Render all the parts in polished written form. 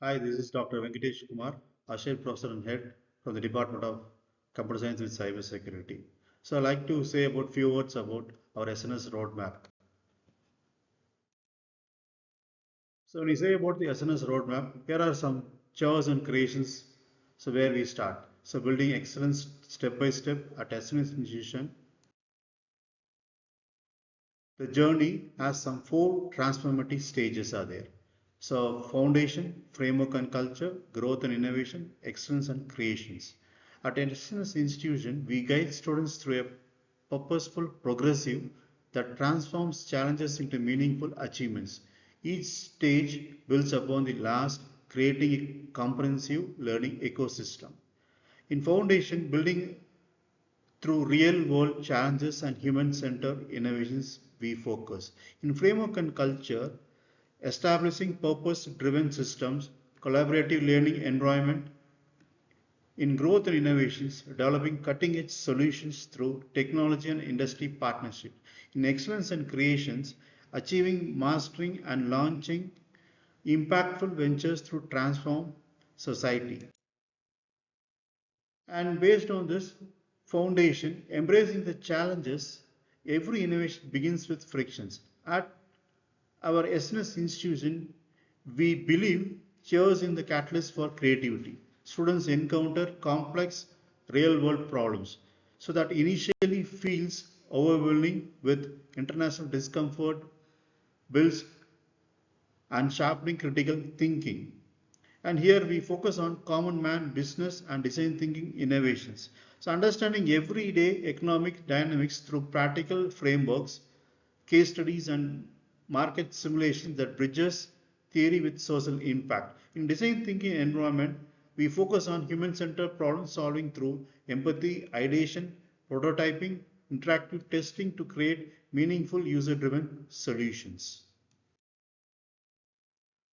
Hi, this is Dr. Vengatesh Kumar, Associate Professor and Head from the Department of Computer Science with Cyber Security. So I'd like to say about few words about our SNS roadmap. So when we say about the SNS roadmap, here are some chores and creations. So where we start. So building excellence step by step at SNS institution. The journey has some four transformative stages are there. So foundation, framework and culture, growth and innovation, excellence and creations. At SNS institution, we guide students through a purposeful progressive that transforms challenges into meaningful achievements. Each stage builds upon the last, creating a comprehensive learning ecosystem. In foundation, building through real world challenges and human centered innovations, we focus. In framework and culture, establishing purpose driven systems, collaborative learning environment. In growth and innovations, developing cutting edge solutions through technology and industry partnership. In excellence and creations, achieving mastering and launching impactful ventures through transform society. And based on this foundation, embracing the challenges, every innovation begins with frictions. At our SNS institution, we believe cheers in the catalyst for creativity. Students encounter complex real world problems so that initially feels overwhelming with international discomfort builds and sharpening critical thinking. And here we focus on common man, business, and design thinking innovations. So, understanding everyday economic dynamics through practical frameworks, case studies, and market simulations that bridges theory with social impact. In design thinking environment, we focus on human-centered problem solving through empathy, ideation, prototyping, interactive testing to create meaningful user-driven solutions.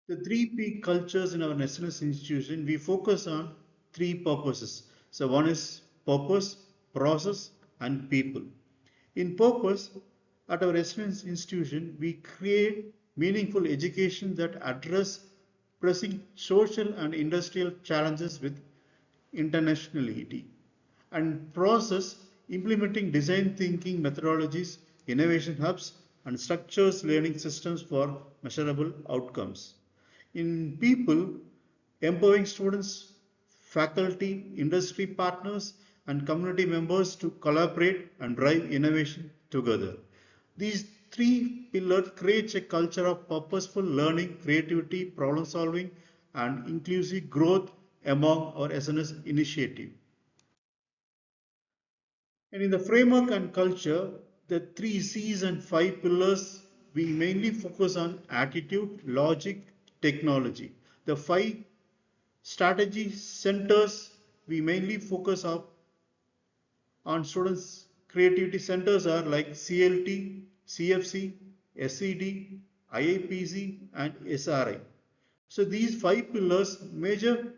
The three P cultures in our SNS institution, we focus on three purposes. So one is purpose, process, and people. In purpose, at our SNS institution, we create meaningful education that address pressing social and industrial challenges with internationality. And process, implementing design thinking methodologies, innovation hubs, and structures learning systems for measurable outcomes. In people, empowering students, faculty, industry partners, and community members to collaborate and drive innovation together. These three pillars create a culture of purposeful learning, creativity, problem solving, and inclusive growth among our SNS initiative. And in the framework and culture, the three C's and five pillars, we mainly focus on attitude, logic, technology. The five strategy centers, we mainly focus on students' creativity centers are like CLT, CFC, SED, IAPC, and SRI. So these five pillars major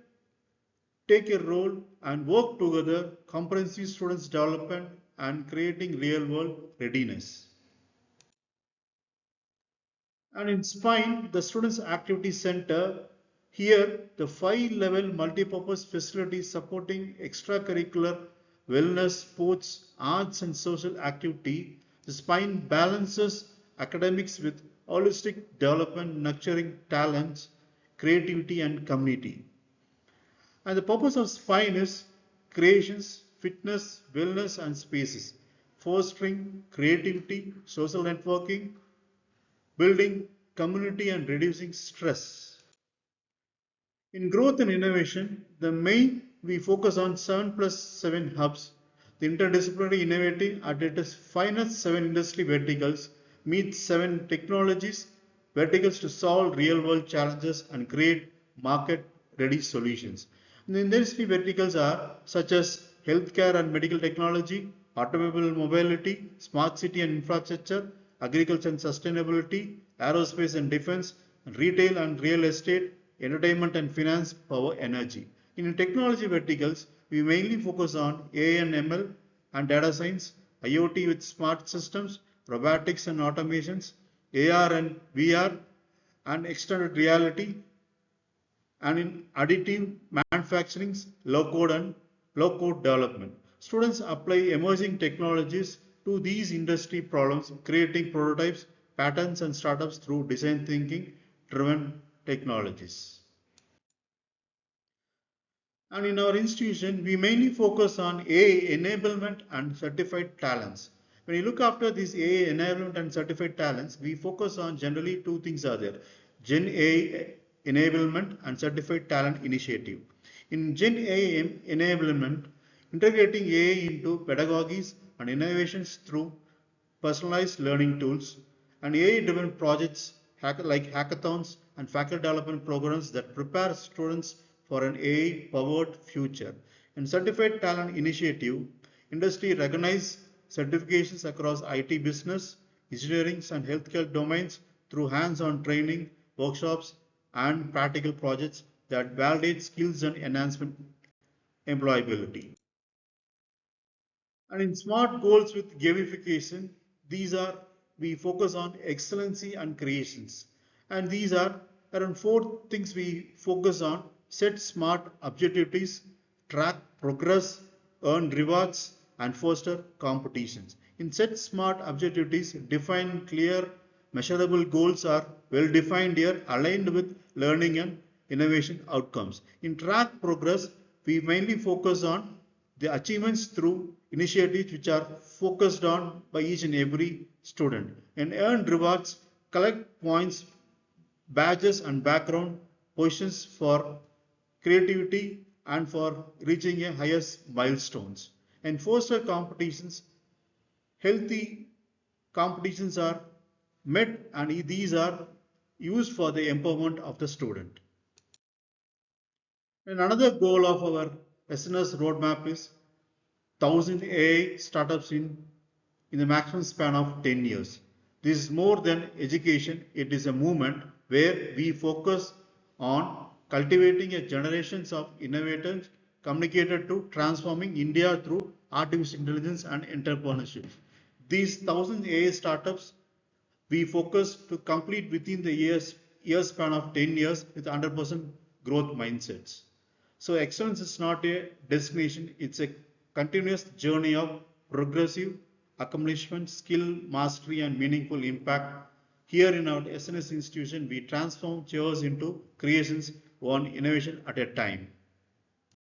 take a role and work together, comprehensive students development and creating real world readiness. And in Spine, the Students Activity Center, here the 5-level multipurpose facility supporting extracurricular, wellness, sports, arts and social activity. The Spine balances academics with holistic development, nurturing talents, creativity and community. And the purpose of Spine is creations, fitness, wellness and spaces, fostering creativity, social networking, building community and reducing stress. In growth and innovation, the main we focus on 7+7 hubs. The interdisciplinary innovating at its finest 7 industry verticals meets 7 technologies verticals to solve real world challenges and create market ready solutions. And the industry verticals are such as healthcare and medical technology, automobile mobility, smart city and infrastructure, agriculture and sustainability, aerospace and defense, retail and real estate, entertainment and finance, power, energy. In technology verticals, we mainly focus on AI and ML and data science, IoT with smart systems, robotics and automations, AR and VR, and extended reality, and in additive manufacturing, low code development. Students apply emerging technologies to these industry problems, creating prototypes, patterns, and startups through design thinking driven technologies. And in our institution, we mainly focus on AI enablement and certified talents. When you look after these AI enablement and certified talents, we focus on generally two things are there. Gen AI enablement and certified talent initiative. In Gen AI enablement, integrating AI into pedagogies and innovations through personalized learning tools, and AI-driven projects like hackathons and faculty development programs that prepare students for an AI-powered future. And Certified Talent Initiative, industry recognized certifications across IT business, engineering and healthcare domains through hands-on training, workshops, and practical projects that validate skills and enhancement employability. And in smart goals with gamification, these are we focus on excellency and creations. And these are around four things we focus on: set smart objectives, track progress, earn rewards, and foster competitions. In set smart objectives, define clear, measurable goals are well defined here, aligned with learning and innovation outcomes. In track progress, we mainly focus on the achievements through initiatives which are focused on by each and every student. And earn rewards, collect points, badges and background positions for creativity and for reaching a highest milestones. And foster competitions, healthy competitions are met and these are used for the empowerment of the student. And another goal of our SNS roadmap is 1,000 AI startups in the maximum span of 10 years. This is more than education, it is a movement where we focus on cultivating a generations of innovators communicated to transforming India through artificial intelligence and entrepreneurship. These 1,000 AI startups we focus to complete within the year span of 10 years with 100% growth mindsets. So excellence is not a destination, it's a continuous journey of progressive accomplishment, skill, mastery, and meaningful impact. Here in our SNS institution, we transform chaos into creations, one innovation at a time.